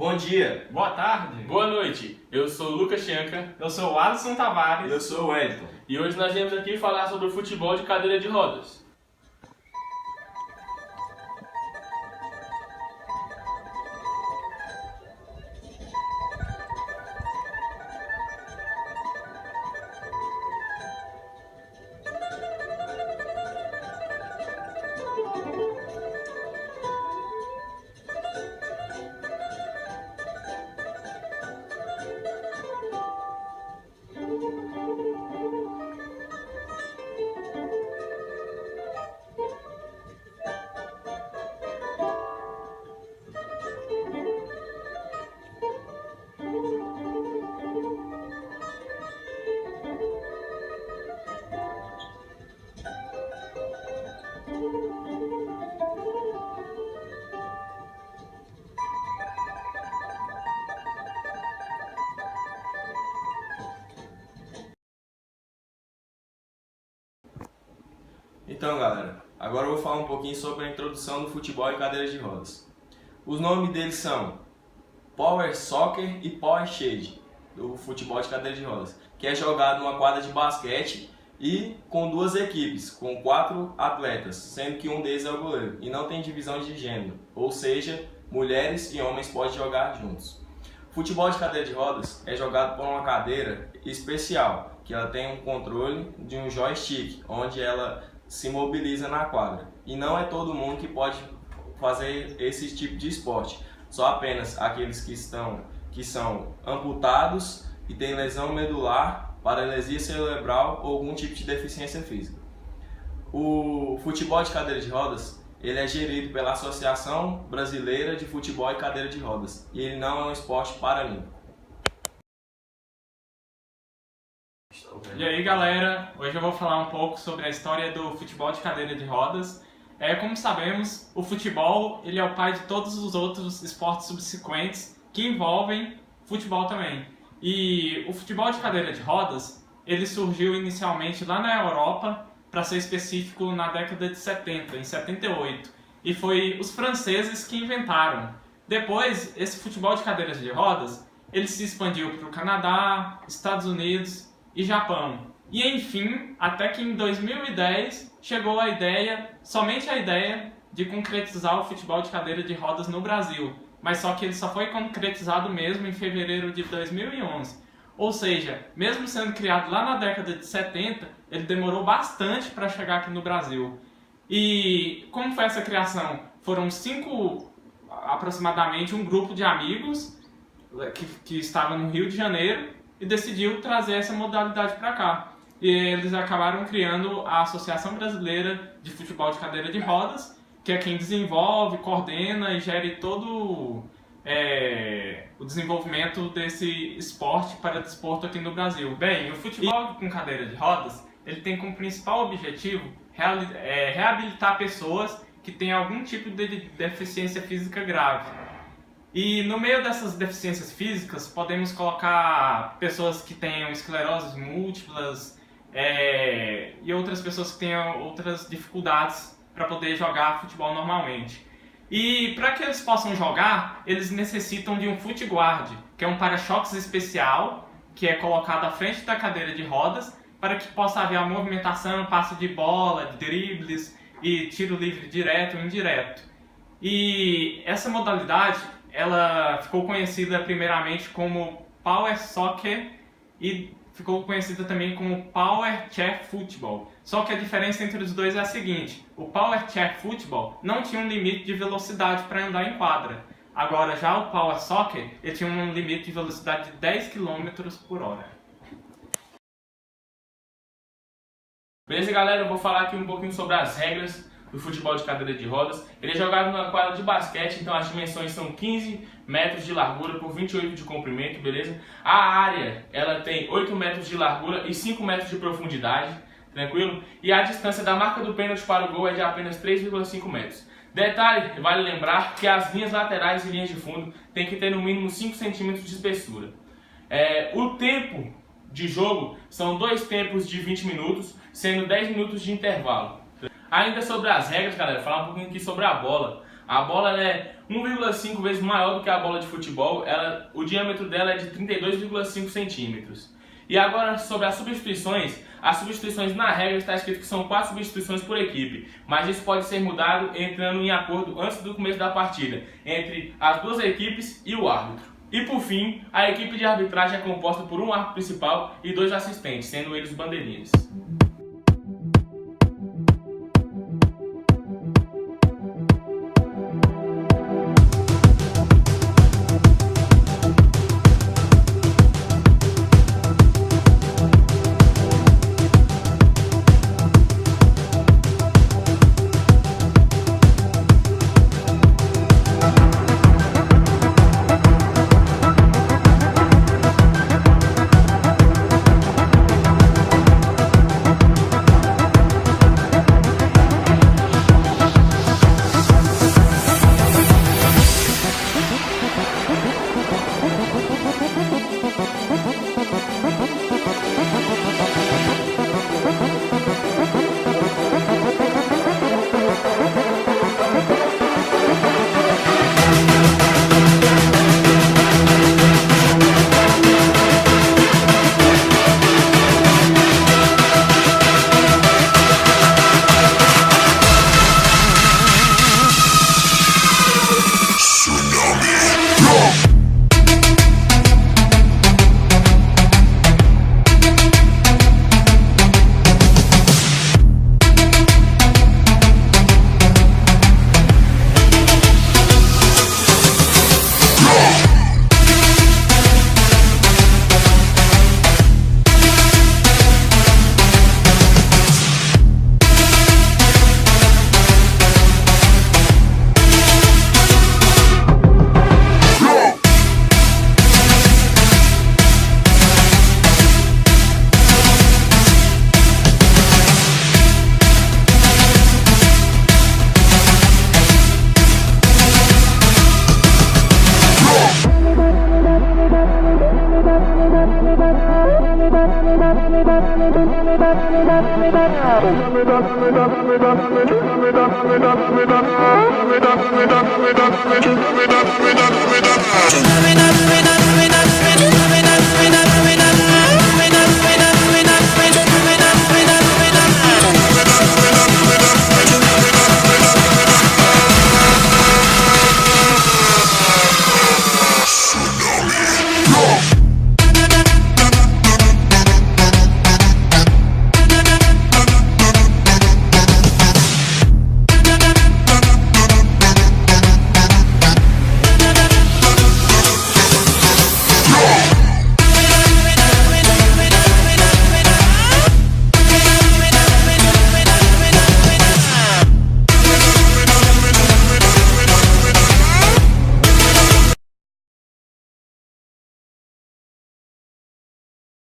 Bom dia. Boa tarde. Boa noite, eu sou o Lucas Chianca. Eu sou o Alisson Tavares. Eu sou o Wellington. E hoje nós viemos aqui falar sobre o futebol de cadeira de rodas. Então, galera, agora eu vou falar um pouquinho sobre a introdução do futebol e cadeiras de rodas. Os nomes deles são Power Soccer e Power Shade, do futebol de cadeira de rodas, que é jogado numa quadra de basquete e com duas equipes, com 4 atletas, sendo que um deles é o goleiro, e não tem divisão de gênero, ou seja, mulheres e homens podem jogar juntos. Futebol de cadeira de rodas é jogado por uma cadeira especial, que ela tem um controle de um joystick, onde ela se mobiliza na quadra. E não é todo mundo que pode fazer esse tipo de esporte, só apenas aqueles que são amputados e têm lesão medular, paralisia cerebral ou algum tipo de deficiência física. O futebol de cadeira de rodas ele é gerido pela Associação Brasileira de Futebol e Cadeira de Rodas e ele não é um esporte paralímpico. E aí, galera, hoje eu vou falar um pouco sobre a história do futebol de cadeira de rodas. Como sabemos, o futebol ele é o pai de todos os outros esportes subsequentes que envolvem futebol também. E o futebol de cadeira de rodas, ele surgiu inicialmente lá na Europa, para ser específico na década de 70, em 78. E foi os franceses que inventaram. Depois, esse futebol de cadeiras de rodas, ele se expandiu para o Canadá, Estados Unidos e Japão. E enfim, até que em 2010 chegou somente a ideia de concretizar o futebol de cadeira de rodas no Brasil. Mas só que ele só foi concretizado mesmo em fevereiro de 2011. Ou seja, mesmo sendo criado lá na década de 70, ele demorou bastante para chegar aqui no Brasil. E como foi essa criação? Foram aproximadamente um grupo de amigos que estava no Rio de Janeiro e decidiu trazer essa modalidade para cá. E eles acabaram criando a Associação Brasileira de Futebol de Cadeira de Rodas, que é quem desenvolve, coordena e gere todo o desenvolvimento desse esporte para desporto aqui no Brasil. Bem, o futebol com cadeira de rodas, ele tem como principal objetivo reabilitar pessoas que têm algum tipo de deficiência física grave. E no meio dessas deficiências físicas, podemos colocar pessoas que tenham esclerose múltiplas e outras pessoas que tenham outras dificuldades para poder jogar futebol normalmente. E para que eles possam jogar, eles necessitam de um foot guard, que é um para-choques especial, que é colocado à frente da cadeira de rodas, para que possa haver a movimentação, passe de bola, dribles e tiro livre direto ou indireto. E essa modalidade, ela ficou conhecida primeiramente como Power Soccer e ficou conhecida também como Power Chair Football. Só que a diferença entre os dois é a seguinte: o Power Chair Football não tinha um limite de velocidade para andar em quadra. Agora já o Power Soccer ele tinha um limite de velocidade de 10 km por hora. Beleza, galera? Eu vou falar aqui um pouquinho sobre as regras do futebol de cadeira de rodas. Ele é jogado numa quadra de basquete, então as dimensões são 15 metros de largura por 28 de comprimento, beleza? A área, ela tem 8 metros de largura e 5 metros de profundidade, tranquilo? E a distância da marca do pênalti para o gol é de apenas 3,5 metros. Detalhe, vale lembrar que as linhas laterais e linhas de fundo tem que ter no mínimo 5 centímetros de espessura. O tempo de jogo são 2 tempos de 20 minutos, sendo 10 minutos de intervalo. Ainda sobre as regras, galera, falar um pouquinho aqui sobre a bola. A bola ela é 1,5 vezes maior do que a bola de futebol, o diâmetro dela é de 32,5 centímetros. E agora sobre as substituições na regra está escrito que são 4 substituições por equipe, mas isso pode ser mudado entrando em acordo antes do começo da partida, entre as duas equipes e o árbitro. E por fim, a equipe de arbitragem é composta por um árbitro principal e 2 assistentes, sendo eles bandeirinhas. Me